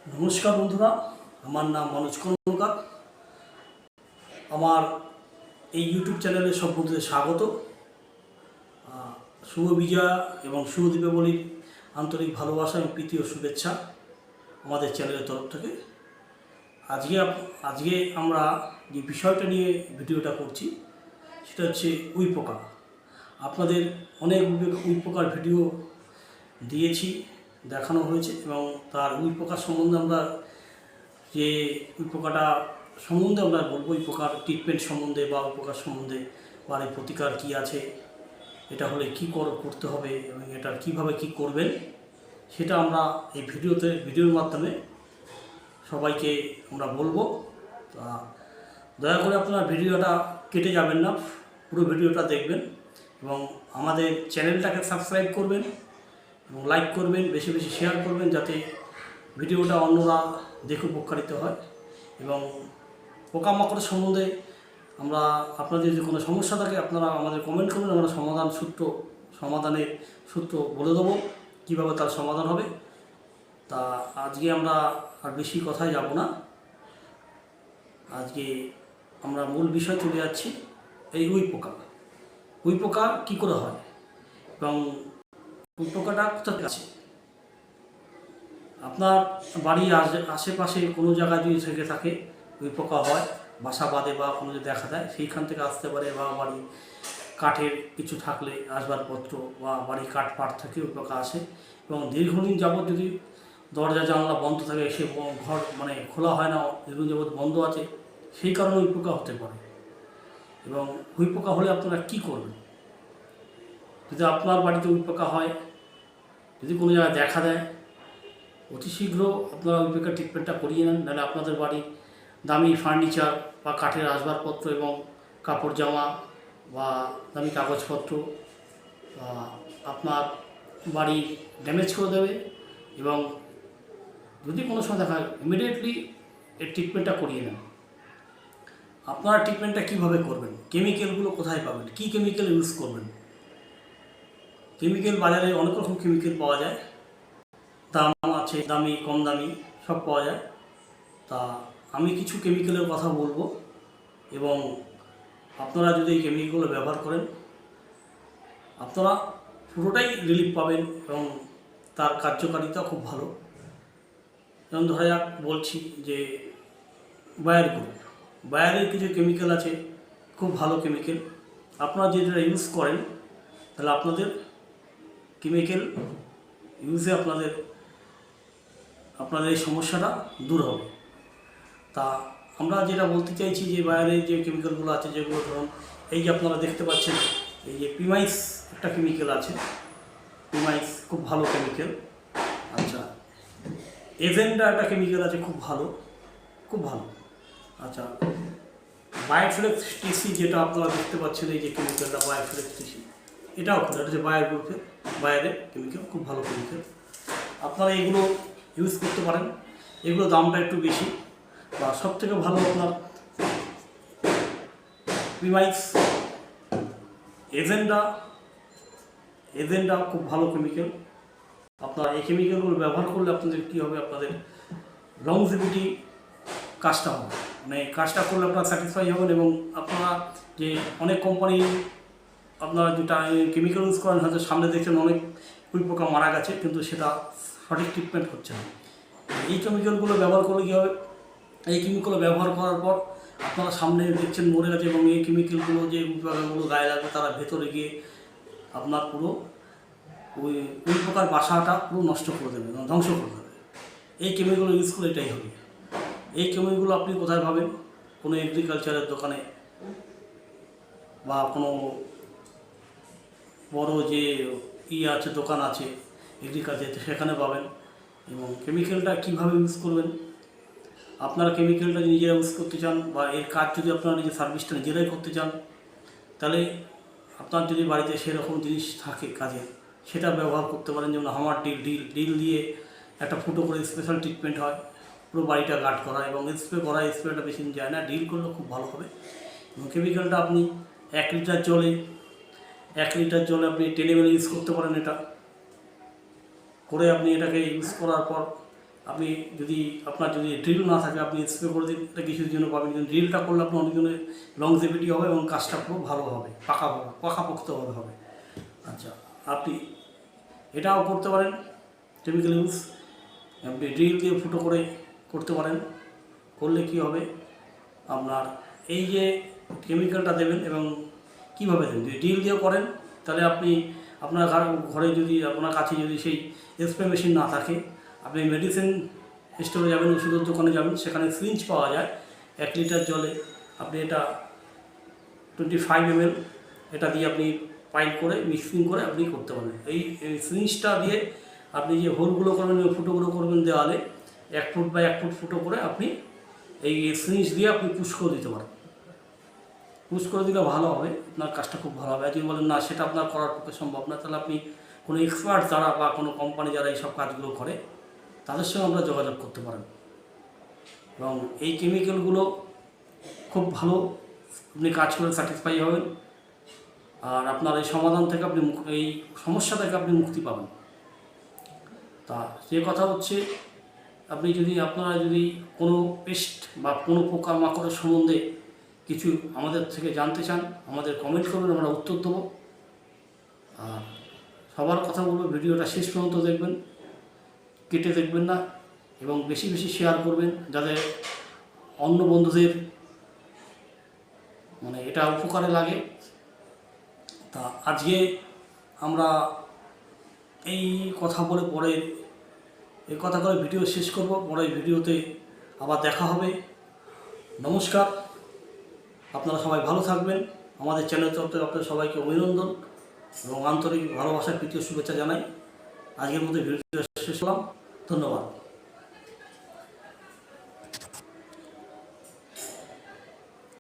নমস্কার বন্ধুরা, আমার নাম মনোজ কর্মকার। আমার এই ইউটিউব চ্যানেলে সব বন্ধুদের স্বাগত। শুভ বিজয়া এবং শুভ দীপাবলির আন্তরিক ভালোবাসা এবং প্রীতি ও শুভেচ্ছা আমাদের চ্যানেলের তরফ থেকে। আজকে আমরা যে বিষয়টা নিয়ে ভিডিওটা করছি সেটা হচ্ছে উই পোকা। আপনাদের অনেক উই পোকার ভিডিও দিয়েছি, দেখানো হয়েছে এবং তার উই পোকার সম্বন্ধে আমরা যে উই পোকাটা সম্বন্ধে আমরা বলবো, উই পোকার ট্রিটমেন্ট সম্বন্ধে বা উই পোকার সম্বন্ধে বা এর প্রতিকার কী আছে, এটা হলে কী করতে হবে এবং এটার কীভাবে কী করবেন সেটা আমরা এই ভিডিওর মাধ্যমে সবাইকে আমরা বলবো। তা দয়া করে আপনারা ভিডিওটা কেটে যাবেন না, পুরো ভিডিওটা দেখবেন এবং আমাদের চ্যানেলটাকে সাবস্ক্রাইব করবেন এবং লাইক করবেন, বেশি বেশি শেয়ার করবেন যাতে ভিডিওটা অন্যরা দেখে উপকারিত হয়। এবং পোকামাকড় সম্বন্ধে আমরা আপনাদের যদি কোনো সমস্যা থাকে আপনারা আমাদের কমেন্ট করবেন, আমরা সমাধানের সূত্র বলে দেবো কীভাবে তার সমাধান হবে। তা আজকে আমরা আর বেশি কথায় যাব না, আজকে আমরা মূল বিষয় চলে যাচ্ছি। এই উই পোকা কী করে হয় এবং উই পোকাটা কোথায় আছে। আপনার বাড়ির আশেপাশে কোনো জায়গায় যদি থেকে থাকে উই পোকা হয়, বাসা বাঁধে বা কোনো যদি দেখা দেয় সেইখান থেকে আসতে পারে, বা বাড়ি কাঠের কিছু থাকলে আসবাবপত্র বা বাড়ি কাঠ পাট থেকে উই পোকা আসে। এবং দীর্ঘদিন যাবৎ যদি দরজা জানলা বন্ধ থাকে, সে ঘর খোলা হয় না, দীর্ঘদিন যাবৎ বন্ধ আছে, সেই কারণে উই পোকা হতে পারে। এবং উই পোকা হলে আপনারা কী করবেন? যদি আপনার বাড়িতে উই পোকা হয়, যদি কোনো জায়গায় দেখা দেয়, অতি শীঘ্র আপনারা উই পোকার ট্রিটমেন্টটা করিয়ে নেন। নাহলে আপনাদের বাড়ির দামি ফার্নিচার বা কাঠের আসবাবপত্র এবং কাপড় জামা বা দামি কাগজপত্র আপনার বাড়ি ড্যামেজ করে দেবে। এবং যদি কোনো সময় দেখা ইমিডিয়েটলি এর ট্রিটমেন্টটা করিয়ে নেন। আপনারা ট্রিটমেন্টটা কীভাবে করবেন, কেমিক্যালগুলো কোথায় পাবেন, কী কেমিক্যাল ইউজ করবেন। কেমিক্যাল বাজারে অনেক রকম কেমিক্যাল পাওয়া যায়, দাম আছে, দামি কম দামি সব পাওয়া যায়। তা আমি কিছু কেমিক্যালের কথা বলবো এবং আপনারা যদি এই কেমিক্যালগুলো ব্যবহার করেন আপনারা পুরোটাই রিলিফ পাবেন এবং তার কার্যকারিতা খুব ভালো। যেমন ধরা যাক বলছি যে বায়ারের কিছু কেমিক্যাল আছে, খুব ভালো কেমিক্যাল। আপনারা যেটা ইউজ করেন তাহলে আপনাদের কেমিক্যাল ইউজে আপনাদের এই সমস্যাটা দূর হবে। তা আমরা যেটা বলতে চাইছি যে বায়ারের যে কেমিক্যালগুলো আছে, যেগুলো ধরুন এই যে আপনারা দেখতে পাচ্ছেন, এই যে পিমাইস একটা কেমিক্যাল আছে, পিমাইস খুব ভালো কেমিক্যাল। আচ্ছা, এজেন্ডা একটা কেমিক্যাল আছে, খুব ভালো। আচ্ছা, বায়োফ্লেক্স টিসি যেটা আপনারা দেখতে পাচ্ছেন, এই যে কেমিক্যালটা বায়োফ্লেক্স টিসি, এটাও খুব, এটা হচ্ছে বায়ারের কেমিক্যাল, খুব ভালো কেমিক্যাল। আপনারা এগুলো ইউজ করতে পারেন। এগুলো দামটা একটু বেশি, বা সবথেকে ভালো আপনার প্রিমাইস, এজেন্ডা খুব ভালো কেমিক্যাল। আপনারা এই কেমিক্যালগুলো ব্যবহার করলে আপনাদের কী হবে, আপনাদের লংজিভিটি কাজটা হবে, কাজটা করলে আপনারা স্যাটিসফাই হবেন। এবং আপনারা যে অনেক কোম্পানি আপনারা যেটা কেমিক্যাল ইউজ করেন, হয়তো সামনে দেখছেন অনেক উই পোকা মারা গেছে, কিন্তু সেটা সঠিক ট্রিটমেন্ট হচ্ছে না। এই কেমিক্যালগুলো ব্যবহার করলে কী হবে, এই কেমিক্যাল ব্যবহার করার পর আপনারা সামনে দেখছেন মরে গেছে, এবং এই কেমিক্যালগুলো যে উই পোকাগুলো গায়ে লাগবে তারা ভেতরে গিয়ে আপনার পুরো উই পোকার বাসাটা পুরো নষ্ট করে দেবে, ধ্বংস করে দেবে। এই কেমিক্যাল ইউজ করলে এটাই হবে। এই কেমিক্যালগুলো আপনি কোথায় পাবেন? কোনো এগ্রিকালচারের দোকানে বা কোনো বড় যে আছে দোকান আছে এগ্রিকালচার, সেখানে পাবেন। এবং কেমিক্যালটা কীভাবে ইউজ করবেন, আপনারা কেমিক্যালটা নিজেরা ইউজ করতে চান বা এর কাজ যদি আপনারা নিজের সার্ভিসটা নিজেরাই করতে চান, তাহলে আপনার যদি বাড়িতে সেরকম জিনিস থাকে কাজে, সেটা ব্যবহার করতে পারেন। যেমন হামার ডিল দিয়ে একটা ফুটো করে স্পেশাল ট্রিটমেন্ট হয়, পুরো বাড়িটা গার্ড করা এবং স্প্রেটা বেশি দিন যায় না, ডিল করলে খুব ভালো হবে। এবং কেমিক্যালটা আপনি 1 লিটার জলে আপনি 10 ml ইউজ করতে পারেন। এটা করে আপনি এটাকে ইউজ করার পর আপনি যদি আপনার যদি ড্রিল না থাকে আপনি স্প্রে করে দিন, এটা কিছুর জন্য পাবেন, কিন্তু ড্রিলটা করলে আপনার অনেক জনের লংজিভিটি হবে এবং কাজটা খুব ভালো হবে, পাকাপোক্তভাবে হবে। আচ্ছা, আপনি এটাও করতে পারেন কেমিক্যাল ইউজ, আপনি ড্রিল দিয়ে ফুটো করে করতে পারেন। করলে কি হবে, আপনার এই যে কেমিক্যালটা দেবেন এবং কীভাবে দেবেন, যদি ড্রিল দিয়ে করেন তাহলে আপনি আপনার ঘরে যদি আপনার কাছে যদি সেই স্প্রে মেশিন না থাকে, আপনি মেডিসিন স্টোরে যাবেন, ওষুধের দোকানে যাবেন, সেখানে সিরিঞ্জ পাওয়া যায় 1 লিটার জলে, আপনি এটা 25 ml এটা দিয়ে আপনি পাইল করে মিক্সিং করে আপনি করতে পারেন। এই সিরিঞ্জটা দিয়ে আপনি যে হোলগুলো করবেন, ওই ফুটোগুলো করবেন দেওয়ালে 1 ফুট বা 1 ফুট ফুটো করে আপনি এই সিরিঞ্জ দিয়ে আপনি পুশ করে দিতে পারেন। পুশ করে দিলে ভালো হবে, আপনার কাজটা খুব ভালো হবে। যদি বলেন না সেটা আপনার করার পক্ষে সম্ভব না, তাহলে আপনি কোনো এক্সপার্ট যারা বা কোনো কোম্পানি যারা এইসব কাজগুলো করে তাদের সঙ্গে আমরা যোগাযোগ করতে পারেন। এবং এই কেমিক্যালগুলো খুব ভালো, আপনি কাজ করে স্যাটিসফাই হবেন, আর আপনার এই সমাধান থেকে আপনি এই সমস্যা থেকে আপনি মুক্তি পাবেন। তা যে কথা হচ্ছে, আপনি যদি আপনারা যদি কোনো পেস্ট বা কোনো পোকামাকড়ের সম্বন্ধে কিছু আমাদের থেকে জানতে চান, আমাদের কমেন্ট করবেন, আমরা উত্তর দেবো। আর সবার কথা বলবো, ভিডিওটা শেষ পর্যন্ত দেখবেন, কেটে দেখবেন না, এবং বেশি বেশি শেয়ার করবেন যাতে অন্য বন্ধুদের মানে এটা উপকারে লাগে। তা আজকে আমরা এই কথা বলে পরে এই কথা করে ভিডিও শেষ করব, পরে ভিডিওতে আবার দেখা হবে। নমস্কার, আপনারা সবাই ভালো থাকবেন। আমাদের চ্যানেল তরফ থেকে আপনাদের সবাইকে অভিনন্দন এবং আন্তরিক ভালোবাসার প্রীতীয় শুভেচ্ছা জানাই। আজকের মধ্যে ভিডিওটা শেষ হলাম, ধন্যবাদ।